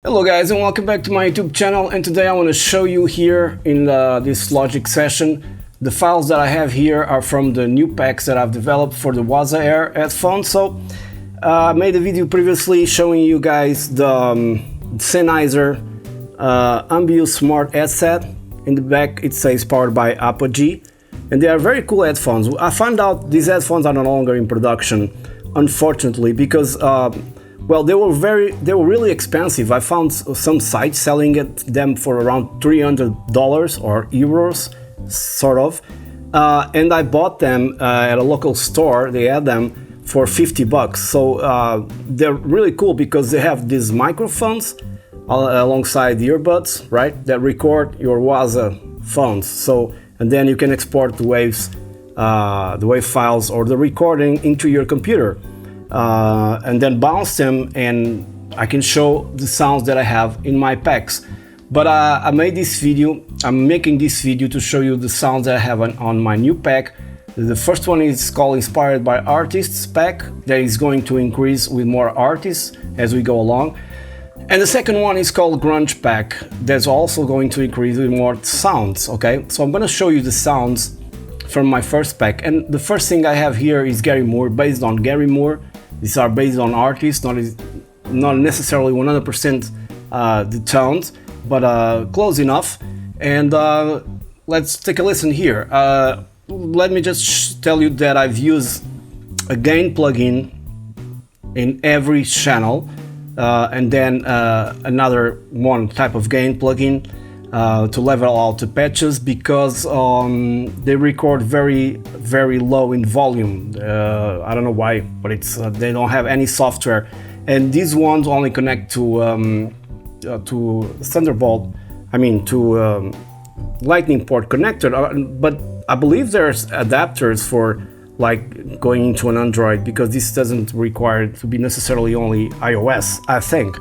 Hello guys, and welcome back to my YouTube channel, and today I want to show you here in this Logic session. The files that I have here are from the new packs that I've developed for the Waza Air headphones. So I made a video previously showing you guys the Sennheiser Ambient Smart headset. In the back it says powered by Apogee, and they are very cool headphones. I found out these headphones are no longer in production, unfortunately, because well, they were really expensive. I found some sites selling them for around $300 or euros, sort of. And I bought them at a local store. They had them for 50 bucks. So they're really cool because they have these microphones alongside the earbuds, right? That record your Waza phones. So, and then you can export the waves, the wave files or the recording into your computer. And then bounce them, and I can show the sounds that I have in my packs. But I made this video, I'm making this video to show you the sounds that I have on my new pack. The first one is called Inspired by Artists pack, that is going to increase with more artists as we go along. And the second one is called Grunge pack, that's also going to increase with more sounds, okay? So I'm gonna show you the sounds from my first pack. And the first thing I have here is Gary Moore, based on Gary Moore. These are based on artists, not necessarily 100% the tones, but close enough. And let's take a listen here. Let me just tell you that I've used a gain plugin in every channel, and then another one type of gain plugin to level out the patches, because they record very low in volume. I don't know why, but it's they don't have any software, and these ones only connect to Thunderbolt. I mean to Lightning port connector, but I believe there's adapters for like going into an Android, because this doesn't require it to be necessarily only iOS, I think.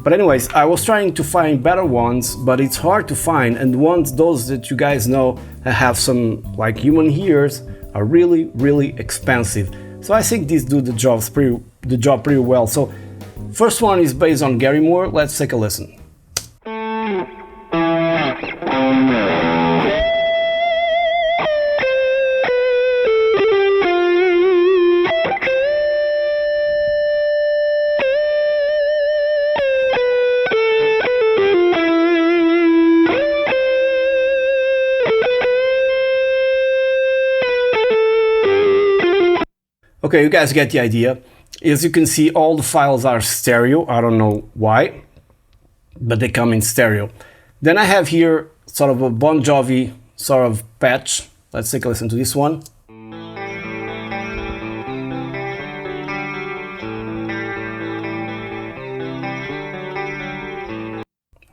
But anyways, I was trying to find better ones, but it's hard to find, and those that you guys know that have some like human ears are really expensive. So I think these do the job pretty well. So first one is based on Gary Moore. Let's take a listen. Okay, you guys get the idea. As you can see, all the files are stereo. I don't know why, but they come in stereo. Then I have here sort of a Bon Jovi sort of patch. Let's take a listen to this one.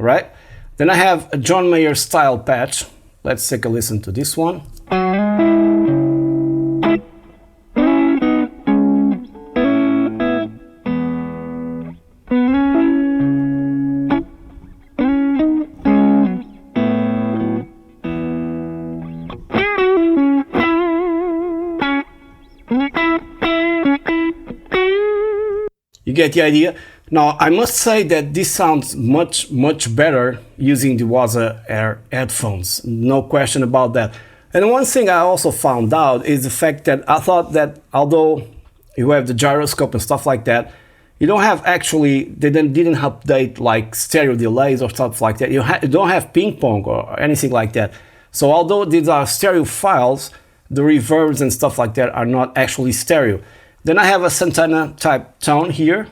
All right. Then I have a John Mayer style patch. Let's take a listen to this one. You get the idea? Now, I must say that this sounds much better using the Waza Air headphones. No question about that. And one thing I also found out is the fact that I thought that although you have the gyroscope and stuff like that, you don't have they didn't update like stereo delays or stuff like that. You don't have ping pong or anything like that. So although these are stereo files, the reverbs and stuff like that are not actually stereo. Then I have a Katana type tone here.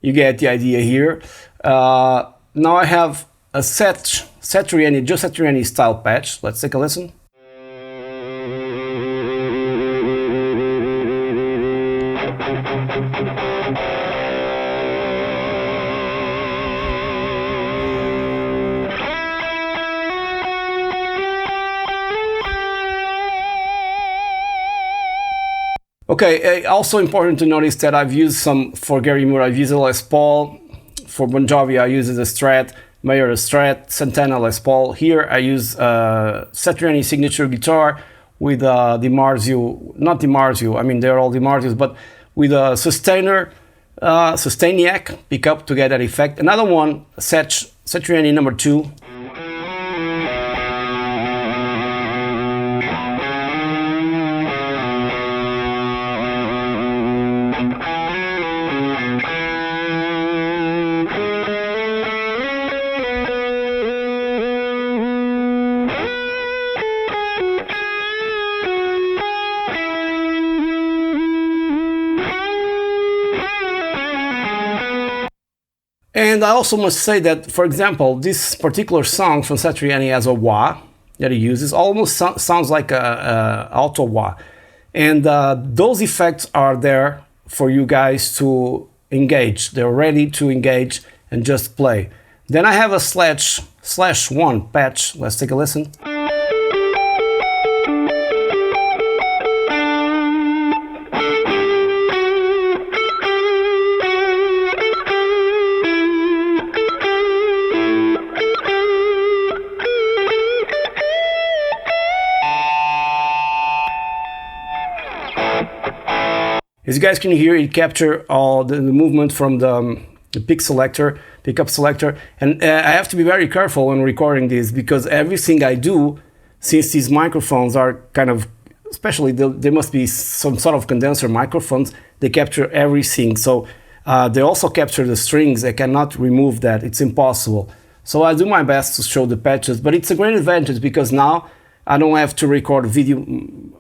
You get the idea here. Now I have a Juca Nery style patch. Let's take a listen. Okay, also important to notice that I've used some, for Gary Moore, I've used a Les Paul. For Bon Jovi, I use a Strat, Mayer a Strat, Santana Les Paul. Here I use Satriani signature guitar with DiMarzio, not DiMarzio, I mean they're all DiMarzios, but with a sustainer, Sustainiac pickup to get that effect. Another one, Satriani number 2. And I also must say that, for example, this particular song from Satriani has a wah that he uses, almost sounds like a alto wah. And those effects are there for you guys to engage. They're ready to engage and just play. Then I have a /1 patch. Let's take a listen. As you guys can hear, it captures all the movement from the pickup selector, and I have to be very careful when recording this because everything I do, since these microphones are kind of, especially they must be some sort of condenser microphones, they capture everything. So they also capture the strings. I cannot remove that. It's impossible. So I do my best to show the patches, but it's a great advantage because now I don't have to record a video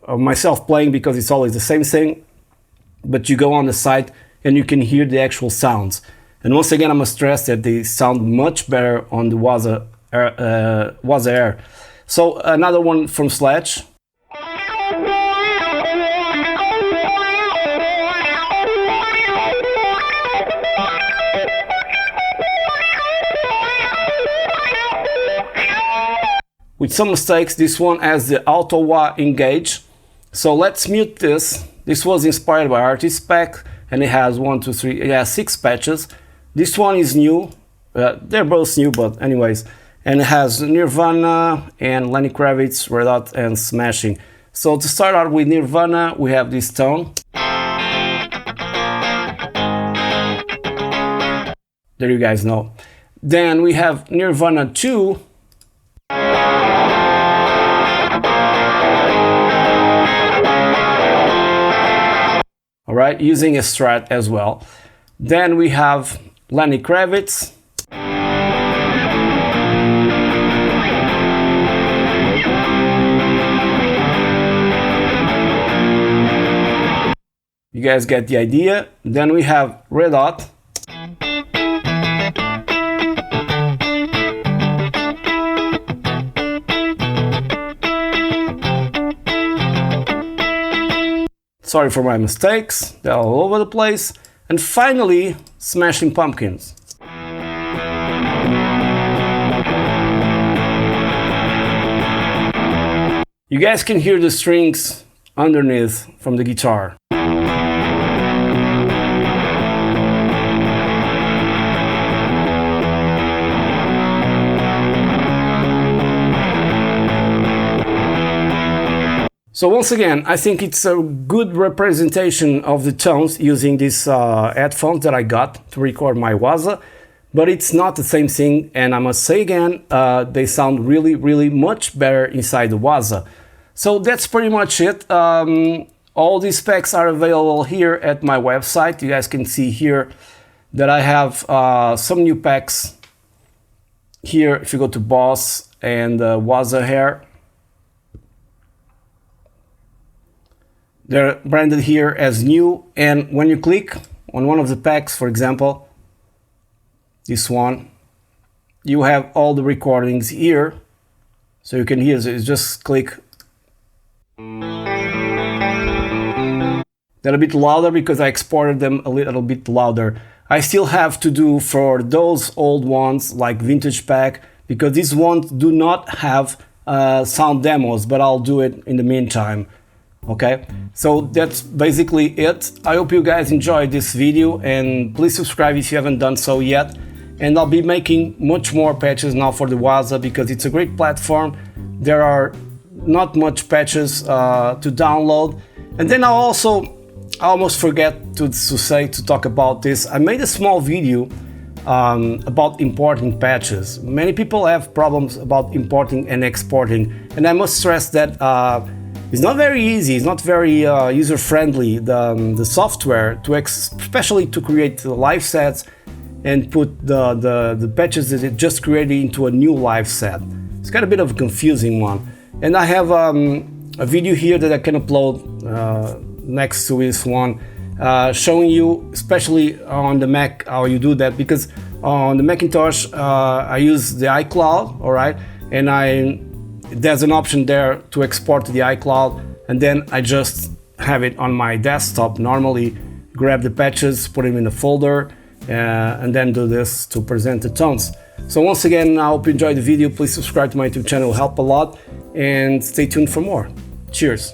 of myself playing because it's always the same thing. But you go on the site and you can hear the actual sounds. And once again, I must stress that they sound much better on the Waza Air. So another one from Sledge. With some mistakes, this one has the auto wah engage. So let's mute this. This was inspired by Artist Pack, and it has 6 patches. This one is new. They're both new, but anyways. And it has Nirvana and Lenny Kravitz, Red Hot, and Smashing. So to start out with Nirvana, we have this tone. There you guys know. Then we have Nirvana 2. All right, using a Strat as well. Then we have Lenny Kravitz. You guys get the idea. Then we have Red Hot. Sorry for my mistakes, they're all over the place. And finally, Smashing Pumpkins. You guys can hear the strings underneath from the guitar. So once again, I think it's a good representation of the tones using these headphones that I got to record my Waza, but it's not the same thing, and I must say again, they sound really much better inside the Waza. So that's pretty much it. All these specs are available here at my website. You guys can see here that I have some new packs here. If you go to Boss and Waza Air, they're branded here as new, and when you click on one of the packs, for example, this one, you have all the recordings here, so you can hear. So just click. They're a bit louder because I exported them a little bit louder. I still have to do for those old ones like Vintage Pack, because these ones do not have sound demos, but I'll do it in the meantime. Okay, so that's basically it. I hope you guys enjoyed this video, and please subscribe if you haven't done so yet. And I'll be making much more patches now for the Waza because it's a great platform. There are not much patches to download. And then I almost forget to talk about this. I made a small video about importing patches. Many people have problems about importing and exporting, and I must stress that it's not very easy, it's not very user-friendly, the software, especially to create live sets and put the patches that it just created into a new live set. It's got a bit of a confusing one. And I have a video here that I can upload next to this one, showing you, especially on the Mac, how you do that, because on the Macintosh I use the iCloud, all right, and there's an option there to export to the iCloud, and then I just have it on my desktop normally, grab the patches, put them in a folder, and then do this to present the tones. So once again, I hope you enjoyed the video. Please subscribe to my YouTube channel, it'll help a lot, and stay tuned for more. Cheers!